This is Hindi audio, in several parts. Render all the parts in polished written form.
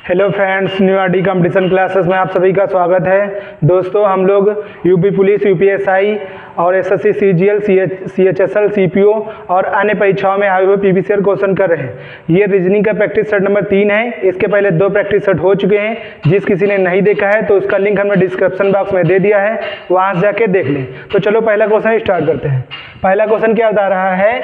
Hello friends, new RD competition classes में आप सभी का स्वागत है। दोस्तों, हम लोग यूपी पुलिस, यूपीएसआई और एसएससी, सीजीएल, सीएचएसएल, सीपीओ और अन्य परीक्षाओं में आए हुए पीवीसीआर क्वेश्चन कर रहे हैं। ये रीजनिंग का प्रैक्टिस सेट नंबर 3 है। इसके पहले 2 प्रैक्टिस सेट हो चुके हैं। जिस किसी ने नहीं देखा है तो उसका लिंक हमने डिस्क्रिप्शन बॉक्स में दे दिया है, वहाँ से जाके देख लें। तो चलो पहला क्वेश्चन स्टार्ट करते हैं। पहला क्वेश्चन क्या बता रहा है,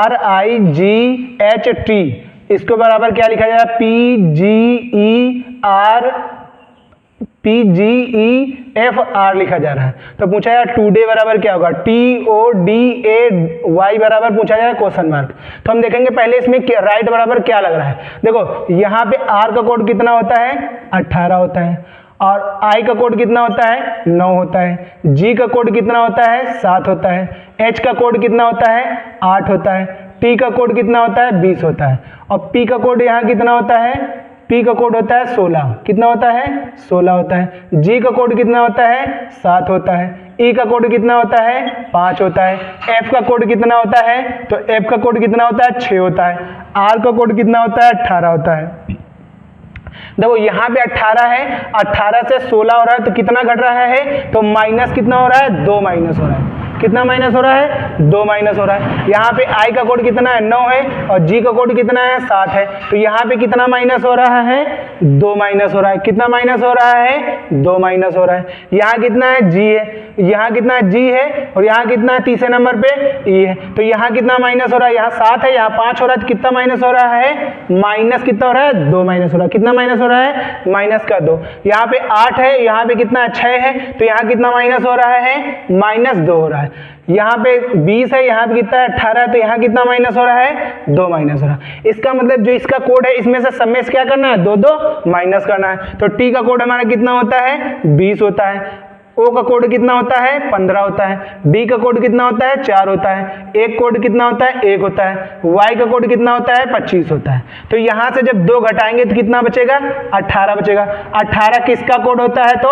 RIGHT इसको बराबर क्या लिखा जाएगा, PGEFR लिखा जा रहा है। तो पूछा जाए टुडे बराबर क्या होगा, TODAY बराबर पूछा जाए क्वेश्चन मार्क। तो हम देखेंगे पहले इसमें राइट बराबर क्या लग रहा है। देखो यहाँ पे R का कोड कितना होता है, 18 होता है, और I का कोड कितना होता है, 9 होता है, G का कोड कितना होता है, 7 होता है, H का कोड कितना होता है, 8 होता है, T का कोड कितना होता है, 20 होता है, और P का कोड यहाँ कितना होता है, P का कोड होता है 16, कितना होता है, 16 होता है, G का कोड कितना होता है, 7 होता है, E का कोड कितना होता है, 5 होता है, F का कोड कितना होता है, तो F का कोड कितना होता है, 6 होता है, R का कोड कितना होता है, 18 होता है। देखो यहाँ पे 18 है, 18 से 16 हो रहा है तो कितना घट रहा है, तो माइनस कितना हो रहा है, 2 माइनस हो रहा है। कितना माइनस हो रहा है, 2 माइनस हो रहा है। यहाँ पे I का कोड कितना है, 9 है, और G का कोड कितना है, 7 है। तो यहाँ पे कितना माइनस हो रहा है, 2 माइनस हो रहा है। कितना माइनस हो रहा है, 2 माइनस हो रहा है। यहाँ कितना है, G है, यहाँ कितना G है, और यहाँ कितना है, तीसरे नंबर पे E है। तो यहाँ कितना माइनस हो रहा है, यहाँ 7 है, यहाँ 5 हो रहा है, तो कितना माइनस हो रहा है, माइनस कितना हो रहा है, 2 माइनस हो रहा है। कितना माइनस हो रहा है, माइनस का 2। यहाँ पे 8 है, यहाँ पे कितना 6 है, तो यहाँ कितना माइनस हो रहा है, माइनस 2 हो रहा है। यहाँ पे 20 है, यहाँ पे कितना है, 18 है, तो यहाँ कितना माइनस हो रहा है, 2 माइनस हो रहा है। इसका मतलब जो इसका कोड है इसमें से सब में से क्या करना है, 2 माइनस करना है। तो T का कोड हमारा कितना होता है, 20 होता है, O का कोड कितना होता है, 15 होता है, D का कोड कितना होता है, 4 होता है, एक कोड कितना होता है, 1 होता है, Y का कोड कितना होता है, 25 होता है। तो यहाँ से जब 2 घटाएंगे तो कितना बचेगा, 18 बचेगा। 18 किसका कोड होता है, तो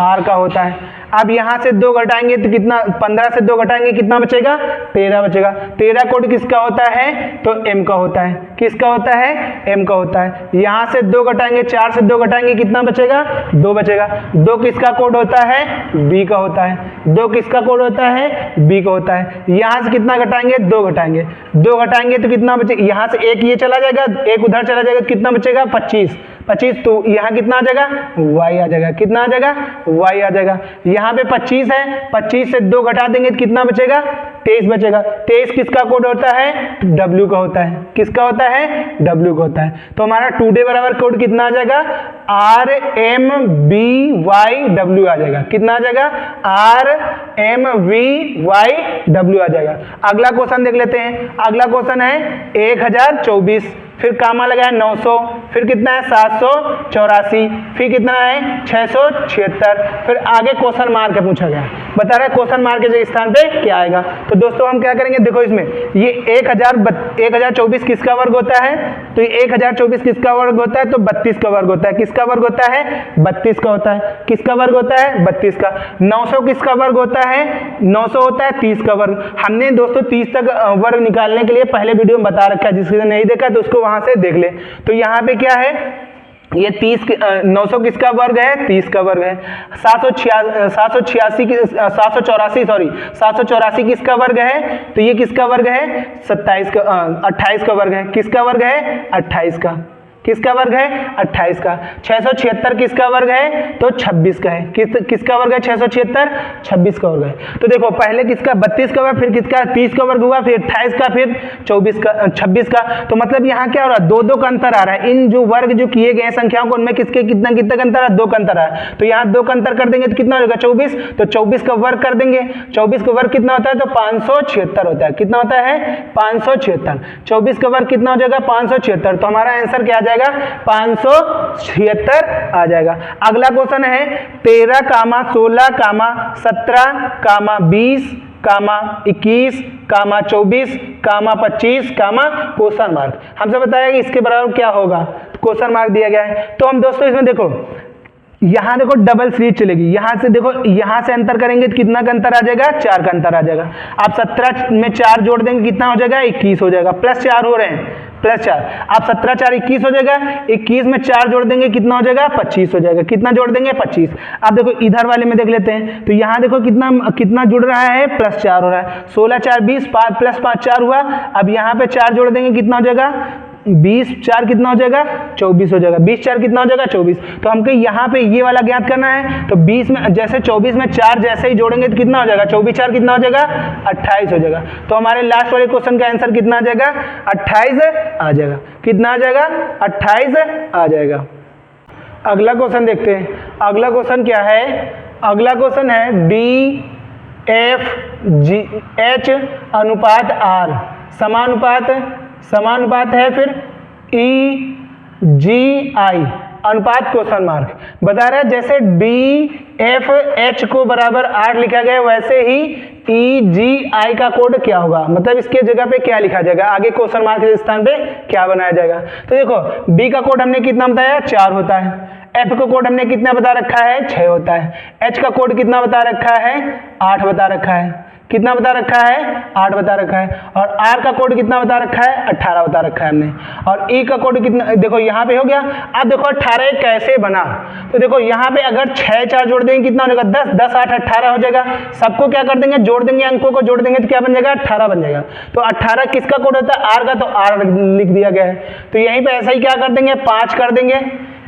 R का होता है। अब यहाँ से 2 घटाएंगे तो कितना, 15 से 2 घटाएंगे कितना बचेगा, 13 बचेगा। 13 कोड किसका होता है, तो M का होता है। किसका होता है, M का होता है। यहाँ से 2 घटाएंगे, 4 से 2 घटाएंगे कितना बचेगा, 2 बचेगा। 2 किसका कोड होता है, B का होता है। 2 किसका कोड होता है, B का होता है। यहाँ से कितना घटाएंगे, 2 घटाएंगे, 2 घटाएंगे तो कितना बचेगा, यहाँ से एक ये चला जाएगा, एक उधर चला जाएगा, कितना बचेगा, 25। तो यहाँ कितना आ जाएगा, Y आ जाएगा। कितना आ जाएगा, Y आ जाएगा। यहाँ पे 25 है, 25 से 2 घटा देंगे तो कितना बचेगा, 23 बचेगा। 23 किसका कोड होता है, W का होता है। किसका होता है, W का होता है। तो हमारा टुडे बराबर कोड कितना आ जाएगा, RMVYW आ जाएगा। कितना आ जाएगा, RMVYW आ जाएगा। अगला क्वेश्चन देख लेते हैं। अगला क्वेश्चन है 1024, फिर कामा लगा है 900, फिर कितना है 784, फिर कितना है 676, फिर आगे क्वेश्चन मार्क पूछा गया, बता रहा है क्वेश्चन मार्क के स्थान पे क्या आएगा। तो दोस्तों हम क्या करेंगे, देखो इसमें ये 1024 किसका वर्ग होता है, तो ये 1024 किसका वर्ग होता है, तो 32 का वर्ग होता है। किसका वर्ग होता है, 32 का होता है। किसका वर्ग होता है, 32 का। 900 किसका वर्ग होता है, 900 होता है 30 का वर्ग। हमने दोस्तों 30 तक वर्ग निकालने के लिए पहले वीडियो में बता रखा है, जिसने नहीं देखा तो उसको वहां से देख ले। तो यहाँ पे क्या है, ये 900 किसका वर्ग है, 30 का वर्ग है। 784 किसका वर्ग है, तो ये किसका वर्ग है, 28 का वर्ग है। किसका वर्ग है, 28 का। किसका वर्ग है, 28 का। 676 किसका वर्ग है, तो 26 का है। किसका वर्ग है, 676, 26 का वर्ग है। तो देखो पहले किसका 32 का वर्ग, फिर किसका 30 का वर्ग हुआ, फिर 28 का, फिर 26 का। तो मतलब यहाँ क्या हो रहा है, 2 का अंतर आ रहा है। इन जो वर्ग जो किए गए संख्याओं को उनमें किसके कितना कितना का अंतर है, 2 का अंतर है। तो यहाँ 2 का अंतर कर देंगे तो कितना हो जाएगा, 24। तो 24 का वर्ग कर देंगे। 24 का वर्ग कितना होता है, तो 576 होता है। कितना होता है, 576। 24 का वर्ग कितना हो जाएगा, 576। तो हमारा आंसर क्या आ जाएगा, 576 आ जाएगा। अगला क्वेश्चन है 13, 16, 17, 20, 21, 24, 25, क्वेश्चन मार्क। हमसे बताया कि इसके बराबर क्या होगा, क्वेश्चन मार्क दिया गया है। तो हम दोस्तों इसमें देखो यहाँ देखो डबल सीरीज चलेगी, यहाँ से देखो यहाँ से अंतर करेंगे तो कितना का अंतर आ जाएगा, 4 का अंतर आ जाएगा। आप 17 में 4 जोड़ देंगे कितना हो जाएगा, 21 हो जाएगा, +4 हो रहे हैं, +4। आप 17 4 21 हो जाएगा, 21 में 4 जोड़ देंगे कितना हो जाएगा, 25 हो जाएगा। कितना जोड़ देंगे, 25। आप देखो इधर वाले में देख लेते हैं, तो यहाँ देखो कितना जुड़ रहा है, +4 हो रहा है। 16 4 20, 5 + 5 4 हुआ। अब यहाँ पे 4 जोड़ देंगे कितना हो जाएगा, 20 4 कितना हो जाएगा, 24 हो जाएगा। 20 4 कितना हो जाएगा, 24। तो हमको यहाँ पे ये वाला ज्ञात करना है, तो 20 में जैसे 24 में 4 जैसे ही जोड़ेंगे तो कितना हो जाएगा, 24 4 कितना हो जाएगा, 28 हो जाएगा। तो हमारे लास्ट वाले क्वेश्चन का आंसर कितना आ जाएगा, 28 आ जाएगा। कितना आ जाएगा, 28 आ जाएगा। अगला क्वेश्चन देखते हैं। अगला क्वेश्चन क्या है, अगला क्वेश्चन है DFH अनुपात R समानुपात है फिर EGI अनुपात क्वेश्चन मार्क बता रहा है। जैसे DFH को बराबर 8 लिखा गया वैसे ही EGI का कोड क्या होगा, मतलब इसके जगह पे क्या लिखा जाएगा, आगे क्वेश्चन मार्क के स्थान पे क्या बनाया जाएगा। तो देखो B का कोड हमने कितना बताया, 4 होता है। F का कोड हमने कितना बता रखा है, 6 होता है। H का कोड कितना बता रखा है, 8 बता रखा है। कितना बता रखा है, 8 बता रखा है। और R का कोड कितना बता रखा है, 18 बता रखा है हमने। और E का कोड कितना, देखो यहाँ पे हो गया। अब देखो 18 कैसे बना, तो देखो यहाँ पे अगर 6 4 जोड़ देंगे कितना हो जाएगा, 10 10 8 18 हो जाएगा। सबको क्या कर देंगे, जोड़ देंगे, अंकों को जोड़ देंगे तो क्या बन जाएगा, 18 बन जाएगा। तो 18 किसका कोड होता है, R का, तो R लिख दिया गया है। तो यहीं पे ऐसा ही क्या कर देंगे, 5 कर देंगे,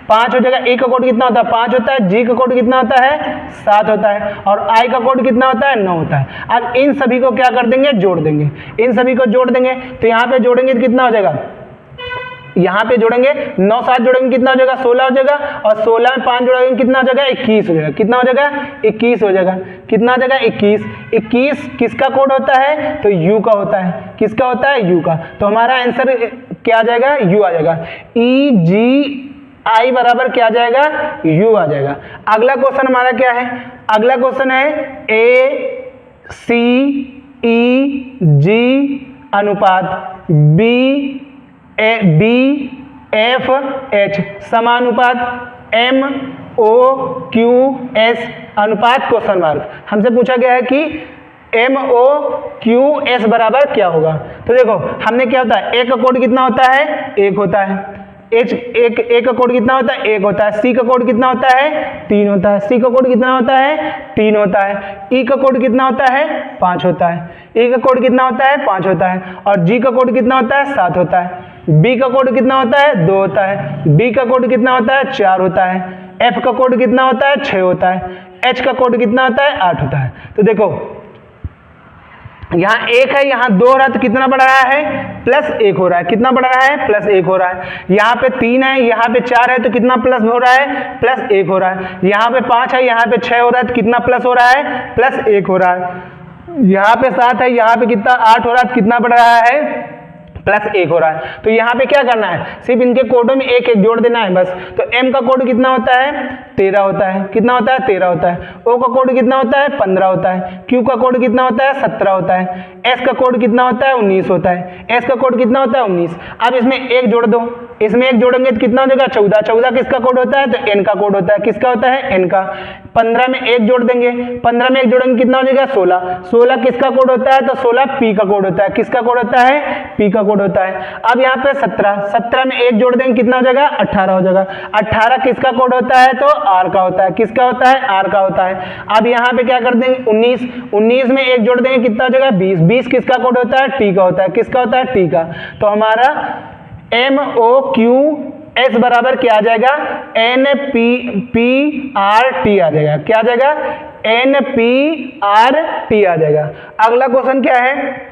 5 हो जाएगा। E का कोड कितना होता है, 5 होता है। G का कोड कितना होता है, 7 होता है। और I का कोड कितना होता है, 9 होता है। अब इन सभी को क्या कर देंगे, जोड़ देंगे। इन सभी को जोड़ देंगे तो यहाँ पे जोड़ेंगे तो कितना हो जाएगा, यहाँ पे जोड़ेंगे 9 7 जोड़ेंगे कितना हो जाएगा, 16 हो जाएगा। और 16 में 5 जोड़ेंगे कितना हो जाएगा, 21 हो जाएगा। कितना हो जाएगा, 21 हो जाएगा। कितना हो जाएगा, 21। 21 किसका कोड होता है, तो U का होता है। किसका होता है, U का। तो हमारा आंसर क्या आ जाएगा, U आ जाएगा। EGI बराबर क्या आ जाएगा, U आ जाएगा। अगला क्वेश्चन हमारा क्या है, अगला क्वेश्चन है ACEG अनुपात BFH समानुपात MOQS अनुपात क्वेश्चन मार्क। हमसे पूछा गया है कि MOQS बराबर क्या होगा। तो देखो हमने क्या होता है, A का कोड कितना होता है, 1 होता है। A का कोड कितना होता है, 1 होता है। C का कोड कितना होता है, 3 होता है। C का कोड कितना होता है, 3 होता है। E का कोड कितना होता है, 5 होता है। E का कोड कितना होता है, 5 होता है। और G का कोड कितना होता है, 7 होता है। B का कोड कितना होता है, 2 होता है। D का कोड कितना होता है, 4 होता है। F का कोड कितना होता है, 6 होता है। H का कोड कितना होता है, 8 होता है। तो देखो यहाँ 1 है, यहाँ 2 हो रहा है, तो कितना बढ़ रहा है, +1 हो रहा है। कितना बढ़ रहा है, +1 हो रहा है। यहाँ पे 3 है, यहाँ पे 4 है, तो कितना प्लस हो रहा है, +1 हो रहा है। यहाँ पे 5 है, यहाँ पे 6 हो रहा है, तो कितना प्लस हो रहा है, +1 हो रहा है। यहाँ पे 7 है, यहाँ पे कितना 8 हो रहा है, तो कितना बढ़ रहा है, +1 हो रहा है। तो यहाँ पे क्या करना है, सिर्फ इनके कोडों में 1 1 जोड़ देना है बस। तो M का कोड कितना होता है, 13 होता है। कितना होता है, 13 होता है। O का कोड कितना होता है, 15 होता है। Q का कोड कितना होता है, 17 होता है। S का कोड कितना होता है, 19 होता है। S का कोड कितना होता है, 19। अब इसमें 1 जोड़ दो, इसमें 1 जोड़ेंगे तो कितना हो जाएगा, 14। 14 किसका कोड होता है, तो N का कोड होता है। किसका होता है, N का। 15 में 1 जोड़ देंगे, 15 में 1 जोड़ेंगे कितना हो जाएगा, 16। 16 किसका कोड होता है, तो 16 P का कोड होता है। किसका कोड होता है, P का कोड होता है। अब यहाँ पे 17, 17 में 1 जोड़ देंगे कितना हो जाएगा, 18 हो जाएगा। 18 किसका कोड होता है, तो R का होता है। किसका होता है, R का होता है। अब यहाँ पे क्या कर देंगे, 19, 19 में 1 जोड़ देंगे कितना हो जाएगा, 20। 20 किसका कोड होता है, T का होता है। किसका होता है, T का। तो हमारा MOQS बराबर क्या आ जाएगा, NPRT आ जाएगा। क्या आ जाएगा, NPRT आ जाएगा। अगला क्वेश्चन क्या है,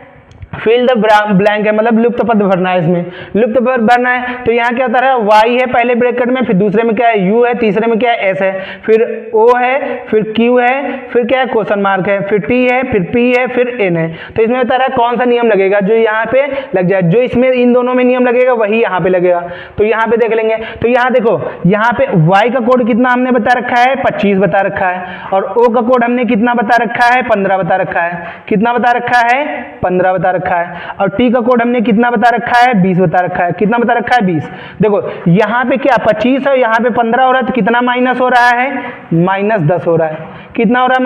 फिल द ब्लैंक है, मतलब लुप्त पद भरना है। इसमें लुप्त पद भरना है तो यहाँ क्या होता है, y है पहले ब्रैकेट में, फिर दूसरे में क्या है, u है, तीसरे में क्या है, s है, फिर o है, फिर q है, फिर क्या है, क्वेश्चन मार्क है, फिर t है, फिर p है, फिर n है। तो इसमें बता रहा है कौन सा नियम लगेगा, जो यहाँ पे लग जाए। जो इसमें इन दोनों में नियम लगेगा वही यहाँ पे लगेगा। तो यहाँ पे देख लेंगे। तो यहाँ देखो, यहाँ पे y का कोड कितना हमने बता रखा है, 25 बता रखा है। और o का कोड हमने कितना बता रखा है, 15 बता रखा है। कितना बता रखा है, 15 बता रखा है। रखा है और टी का कोड हमने कितना बता रखा है 20 बता रखा है। कितना बता रखा है 20। देखो यहाँ पे क्या 25 है, यहाँ पे 15 हो रहा है, तो कितना माइनस हो रहा है -10 हो रहा है। कितना हो रहा है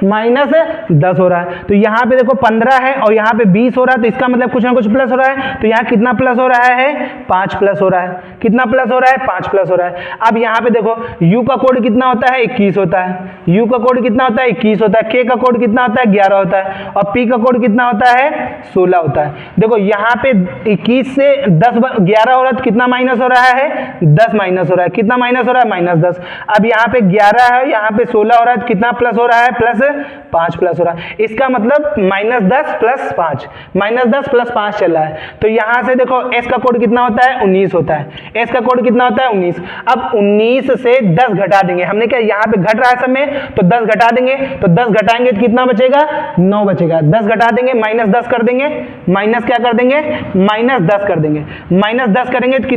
-10 हो रहा है। तो यहाँ पे देखो 15 है और यहाँ पे 20 हो रहा है, तो इसका मतलब कुछ ना कुछ प्लस हो रहा है। तो यहाँ कितना प्लस हो रहा है 5 प्लस हो रहा है। कितना प्लस हो रहा है 5 प्लस हो रहा है। अब यहाँ पे देखो u का कोड कितना होता है 21 होता है। u का कोड कितना होता है 21 होता है। k का कोड कितना होता है 11 होता है और p का कोड कितना होता है 16 होता है। देखो यहाँ पे 21 से 10 11 हो रहा है, तो कितना माइनस हो रहा है 10 माइनस हो रहा है। कितना माइनस हो रहा है -10। अब यहाँ पे 11 है, यहाँ पे 16 हो रहा है, तो कितना प्लस हो रहा है +5 प्लस हो रहा है। इसका मतलब -10 + 5 -10 + 5 चल रहा है। तो यहाँ से देखो s का कोड कितना होता है 19 होता है। s का कोड कितना होता है 19। अब 19 से 10 घटा देंगे, हमने क्या यहाँ पे घट रहा है सब में, तो 10 घटा देंगे, तो 10 घटाएंगे तो कितना बचेगा 9 बचेगा। 10 घटा देंगे -10 कर देंगे, माइनस क्या कर देंगे -10 कर देंगे, -10 करेंगे तो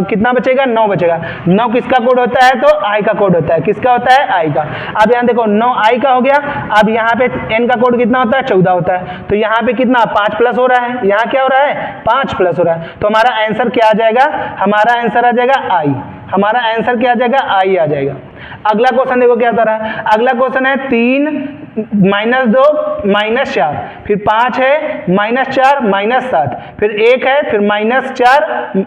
कितना बचेगा 9 बचेगा। 9 किसका कोड होता है तो i का कोड होता है। किसका होता है i का। अब यहाँ देखो 9 i का हो गया। अब यहाँ पे n का कोड कितना होता है 14 होता है। तो यहाँ पे कितना 5 प्लस हो रहा है, यहाँ क्या हो रहा है 5 प्लस हो रहा है। तो हमारा आंसर क्या आ जाएगा, हमारा आंसर आ जाएगा i। हमारा आंसर क्या आ जाएगा i आ जाएगा। अगला क्वेश्चन देखो क्या होता रहा है। अगला क्वेश्चन है 3 -2 -4, फिर 5 है -4 -7, फिर 1 है, फिर -4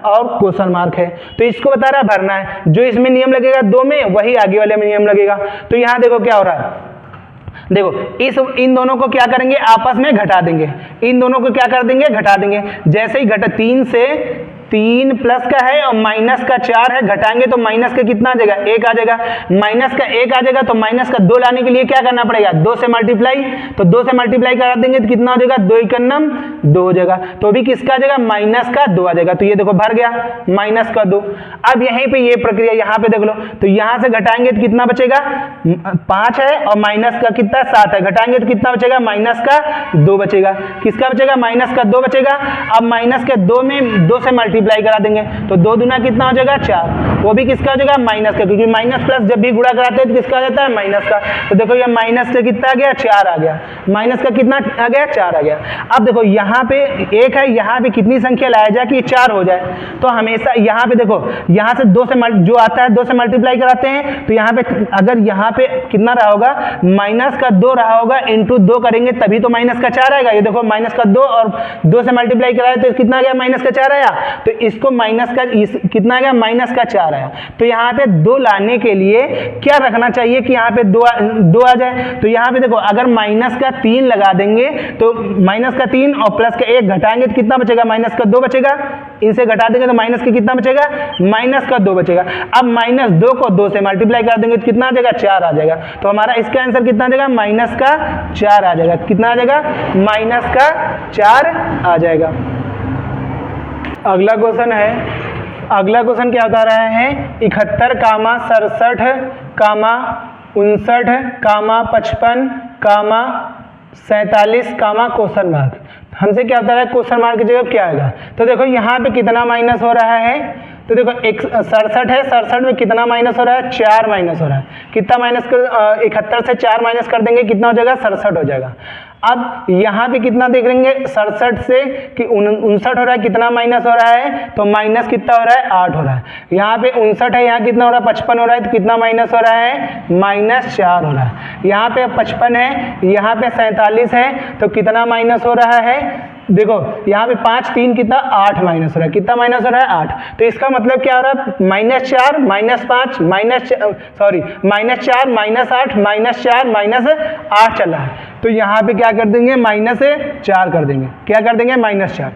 और क्वेश्चन मार्क है। तो इसको बता रहा है भरना है। जो इसमें नियम लगेगा 2 में, वही आगे वाले में नियम लगेगा। तो यहाँ देखो क्या हो रहा है, देखो इन दोनों को क्या करेंगे आपस में घटा देंगे। इन दोनों को क्या कर देंगे घटा देंगे। जैसे ही घटा 3 से 3 प्लस का है और माइनस का 4 है, घटाएंगे तो माइनस का कितना आ जाएगा 1 आ जाएगा। माइनस का 1 आ जाएगा तो माइनस का 2 लाने के लिए क्या करना पड़ेगा 2 से मल्टीप्लाई। तो 2 से मल्टीप्लाई करा देंगे तो कितना हो जाएगा 2 × 9 2 हो जाएगा। तो भी किसका आ जाएगा -2 आ जाएगा। तो ये देखो भर गया -2। अब यहीं पे ये प्रक्रिया यहाँ पे देख लो, तो यहाँ से घटाएंगे तो कितना बचेगा 5 है और माइनस का कितना 7 है, घटाएंगे तो कितना बचेगा -2 बचेगा। किसका बचेगा -2 बचेगा। अब -2 में 2 से मल्टीप्लाई करा देंगे तो 2 दूना कितना हो जाएगा 4, वो भी किसका हो जाएगा माइनस का, क्योंकि माइनस प्लस जब भी गुणा कराते हैं तो किसका आ जाता है माइनस का। तो देखो ये माइनस से कितना आ गया 4 आ गया, माइनस का कितना आ गया 4 आ गया। अब देखो यहाँ पे 1 है, यहाँ पे कितनी संख्या लाया जाए कि 4 हो जाए। तो हमेशा यहाँ पे देखो यहाँ से 2 से जो आता है 2 से मल्टीप्लाई कराते हैं, तो यहाँ पे अगर यहाँ पे कितना रहा होगा -2 रहा होगा, इंटू 2 करेंगे तभी तो -4 आएगा। ये देखो -2 और 2 से मल्टीप्लाई कराए तो कितना आ गया -4 आया। तो इसको कितना आ गया -4 आया। तो यहाँ पे 2 लाने के लिए क्या रखना चाहिए कि यहाँ पे 2 आ जाए। तो यहाँ पे देखो अगर -3 लगा देंगे तो -3 और +1 घटाएंगे तो कितना बचेगा -2 बचेगा। इनसे घटा देंगे तो माइनस का कितना बचेगा -2 बचेगा। अब -2 को 2 से मल्टीप्लाई कर देंगे तो कितना आ जाएगा 4 आ जाएगा। तो हमारा इसका आंसर कितना आ जाएगा -4 आ जाएगा। कितना आ जाएगा -4 आ जाएगा। अगला क्वेश्चन है, अगला क्वेश्चन क्या बता रहा है 71, 67, 59, 55, 47, क्वेश्चन मार्क। हमसे क्या बता रहा है क्वेश्चन मार्क की जगह क्या आएगा। तो देखो यहाँ पे कितना माइनस हो रहा है, तो देखो 67 है, 67 में कितना माइनस हो रहा है 4 माइनस हो रहा है। कितना माइनस कर 71 से 4 माइनस कर देंगे कितना हो जाएगा 67 हो जाएगा। अब यहाँ पे कितना देख लेंगे 67 से कि 59 हो रहा है, कितना माइनस हो रहा है तो माइनस कितना हो रहा है 8 हो रहा है। यहाँ पे 59 है, यहाँ कितना हो रहा है 55 हो रहा है, तो कितना माइनस हो रहा है -4 हो रहा है। यहाँ पे 55 है, यहाँ पे 47 है, तो कितना माइनस हो रहा है देखो यहाँ पे 5 3 कितना 8 माइनस हो रहा है। कितना माइनस हो रहा है 8। तो इसका मतलब क्या हो रहा है -4 -5 -4 -8 -8 चल रहा है। तो यहाँ पे क्या कर देंगे -4 कर देंगे। क्या कर देंगे -4।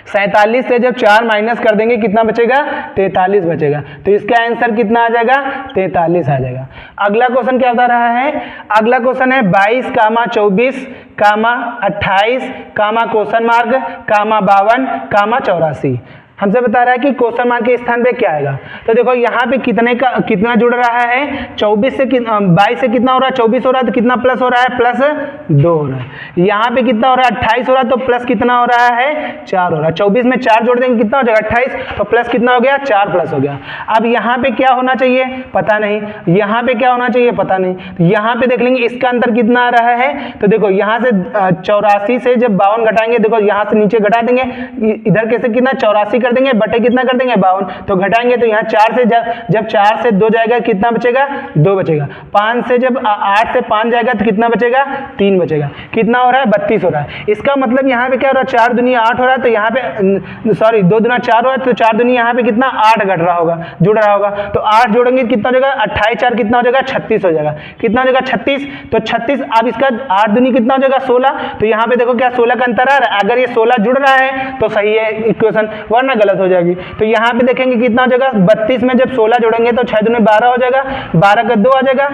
47 से जब 4 माइनस कर देंगे कितना बचेगा 43 बचेगा। तो इसका आंसर कितना आ जाएगा 43 आ जाएगा। अगला क्वेश्चन क्या बता रहा है, अगला क्वेश्चन है 22, 24, 28, क्वेश्चन मार्क, 52, 84। हमसे बता रहा है कि क्वेश्चन मार्क के स्थान पे क्या आएगा। तो देखो यहाँ पे कितना जुड़ रहा है, 22 से कितना हो रहा है, 24 हो रहा है, तो कितना प्लस हो रहा है, +2 हो रहा है। यहाँ पे कितना हो रहा है, 28 हो रहा है, तो प्लस कितना हो रहा है, 4 हो रहा है। 24 में 4 जोड़ देंगे कितना हो जाएगा, 28, तो प्लस कितना हो गया, 4 प्लस हो गया। अब यहाँ पे क्या होना चाहिए पता नहीं, यहाँ पे क्या होना चाहिए पता नहीं। यहाँ पे देख लेंगे इसका अंतर कितना आ रहा है। तो देखो यहाँ से 84 से जब 52 घटाएंगे, देखो यहाँ से नीचे घटा देंगे, इधर कैसे कितना 84 कर देंगे, बटे कितना कर देंगे 52, तो घटाएंगे तो यहाँ 4 से जब 4 से 2 जाएगा कितना बचेगा, 2 बचेगा। 5 से जब 8 से 5 जाएगा तो कितना बचेगा, 3 बचेगा। कितना हो रहा है, 32 हो रहा है। इसका मतलब यहाँ पे क्या हो रहा है, 4 दूनी 8 हो रहा है, तो यहाँ पे सॉरी 2 दूना 4 हो रहा है, तो 4 दूनी यहाँ पे कितना 8 घट रहा होगा, जुड़ रहा होगा। तो 8 जोड़ेंगे कितना हो जाएगा, 28 4 कितना हो जाएगा, 36 हो जाएगा। कितना हो जाएगा, 36। तो 36 अब इसका 8 दूनी कितना हो जाएगा, 16। तो यहाँ पे देखो क्या 16 का अंतर आ रहा है, अगर ये 16 जुड़ रहा है तो सही है इक्वेशन, वरना गलत हो जाएगी। तो यहाँ पे देखेंगे कितना हो जाएगा, 32 में जब 16 जोड़ेंगे तो 6 दूनी 12 हो जाएगा, 12 का 2 आ जाएगा,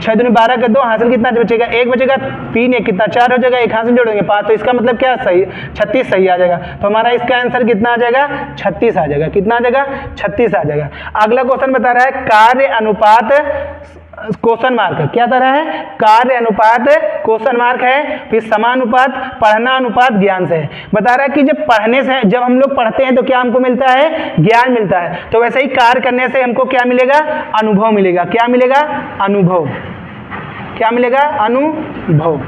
6 दूनी 12 का 2, हासिल कितना बचेगा, 1 बचेगा, 3 1 कितना 4 हो जाएगा, 1 हासिल जोड़ेंगे 5, तो इसका मतलब क्या सही 36 सही आ जाएगा। तो हमारा इसका आंसर कितना आ जाएगा, 36 आ जाएगा। कितना आ जाएगा, 36 आ जाएगा। अगला क्वेश्चन बता रहा है कार्य अनुपात क्वेश्चन मार्क, क्या तरह है, कार्य अनुपात क्वेश्चन मार्क है, फिर समानुपात, पढ़ना अनुपात ज्ञान से है। बता रहा है कि जब हम लोग पढ़ते हैं तो क्या हमको मिलता है, ज्ञान मिलता है। तो वैसे ही कार्य करने से हमको क्या मिलेगा, अनुभव मिलेगा। क्या मिलेगा, अनुभव। क्या मिलेगा, अनुभव।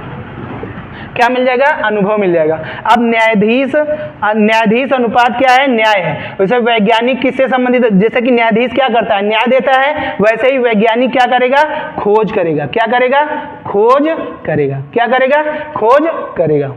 क्या मिल जाएगा, अनुभव मिल जाएगा। अब न्यायाधीश अनुपात क्या है, न्याय है। वैसे वैज्ञानिक किससे संबंधित है, जैसे कि न्यायाधीश क्या करता है, न्याय देता है, वैसे ही वैज्ञानिक क्या करेगा, खोज करेगा। क्या करेगा, खोज करेगा। क्या करेगा, खोज करेगा।